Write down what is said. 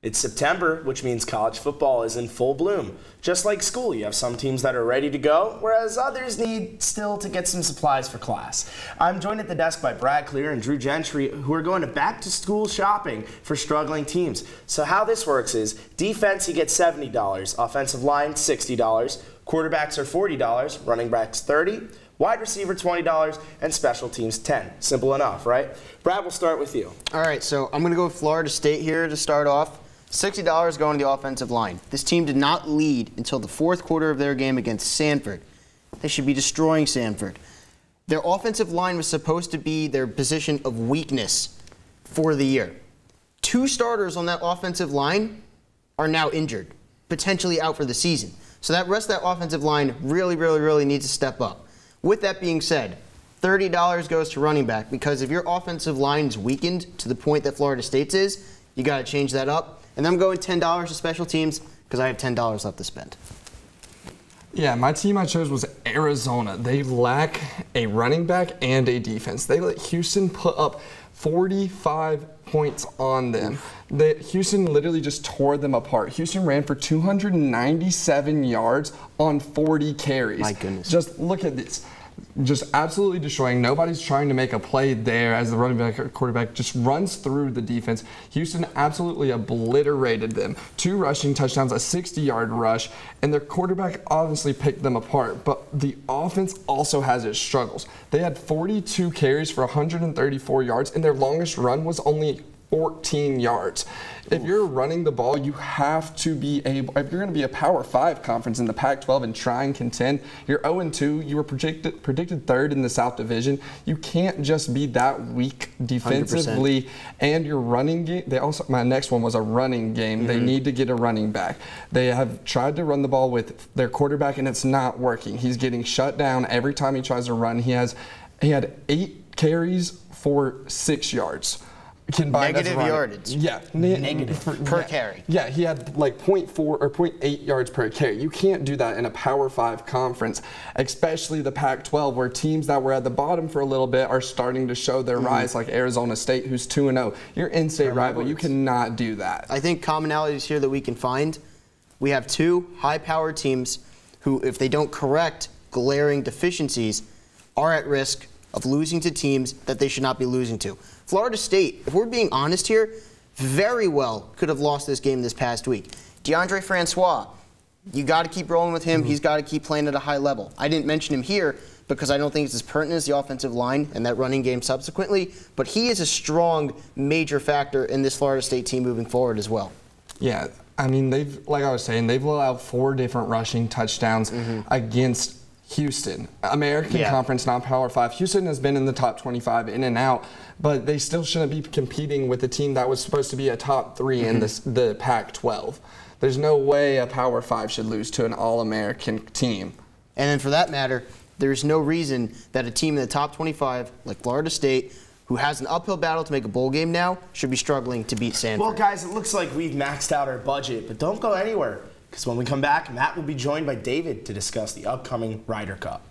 It's September, which means college football is in full bloom. Just like school, you have some teams that are ready to go, whereas others need still to get some supplies for class. I'm joined at the desk by Brad Clear and Drew Gentry, who are going to back-to-school shopping for struggling teams. So how this works is, defense, you get $70, offensive line, $60, quarterbacks are $40, running backs $30, wide receiver $20, and special teams $10. Simple enough, right? Brad, we'll start with you. All right, so I'm going to go with Florida State here to start off. $60 going to the offensive line. This team did not lead until the fourth quarter of their game against Samford. They should be destroying Samford. Their offensive line was supposed to be their position of weakness for the year. 2 starters on that offensive line are now injured, potentially out for the season. So that rest of that offensive line really needs to step up. With that being said, $30 goes to running back, because if your offensive line is weakened to the point that Florida State's is, you got to change that up. And I'm going $10 to special teams because I have $10 left to spend. Yeah, my team I chose was Arizona. They lack a running back and a defense. They let Houston put up 45 points on them. Houston literally just tore them apart. Houston ran for 297 yards on 40 carries. My goodness. Just look at this. Just absolutely destroying. Nobody's trying to make a play there as the running back or quarterback just runs through the defense. Houston absolutely obliterated them. 2 rushing touchdowns, a 60-yard rush, and their quarterback obviously picked them apart. But the offense also has its struggles. They had 42 carries for 134 yards, and their longest run was only 14 yards. If you're running the ball, you have to be able, if you're going to be a Power 5 conference in the Pac-12 and try and contend, you're 0-2, you were predicted 3rd in the South Division. You can't just be that weak defensively. 100%. And your running game, my next one was a running game. They need to get a running back. They have tried to run the ball with their quarterback, and it's not working. He's getting shut down every time he tries to run. He had 8 carries for 6 yards. Negative yardage. Yeah. Negative per carry. Yeah, he had like 0.4 or 0.8 yards per carry. You can't do that in a Power 5 conference, especially the Pac-12, where teams that were at the bottom for a little bit are starting to show their rise, like Arizona State, who's 2-0. Your in-state rival, you cannot do that. I think commonalities here that we can find, we have 2 high-powered teams who, if they don't correct glaring deficiencies, are at risk of losing to teams that they should not be losing to. Florida State, if we're being honest here, very well could have lost this game this past week. Deondre Francois, you got to keep rolling with him. He's got to keep playing at a high level. I didn't mention him here because I don't think it's as pertinent as the offensive line and that running game subsequently, but he is a strong, major factor in this Florida State team moving forward as well. Yeah, I mean, like I was saying, they've allowed 4 different rushing touchdowns against Houston. American Conference, not Power 5. Houston has been in the top 25 in and out, but they still shouldn't be competing with a team that was supposed to be a top 3 in the Pac-12. There's no way a Power 5 should lose to an All-American team. And then for that matter, there's no reason that a team in the top 25, like Florida State, who has an uphill battle to make a bowl game now, should be struggling to beat Samford. Well, guys, it looks like we've maxed out our budget, but don't go anywhere, because when we come back, Matt will be joined by David to discuss the upcoming Ryder Cup.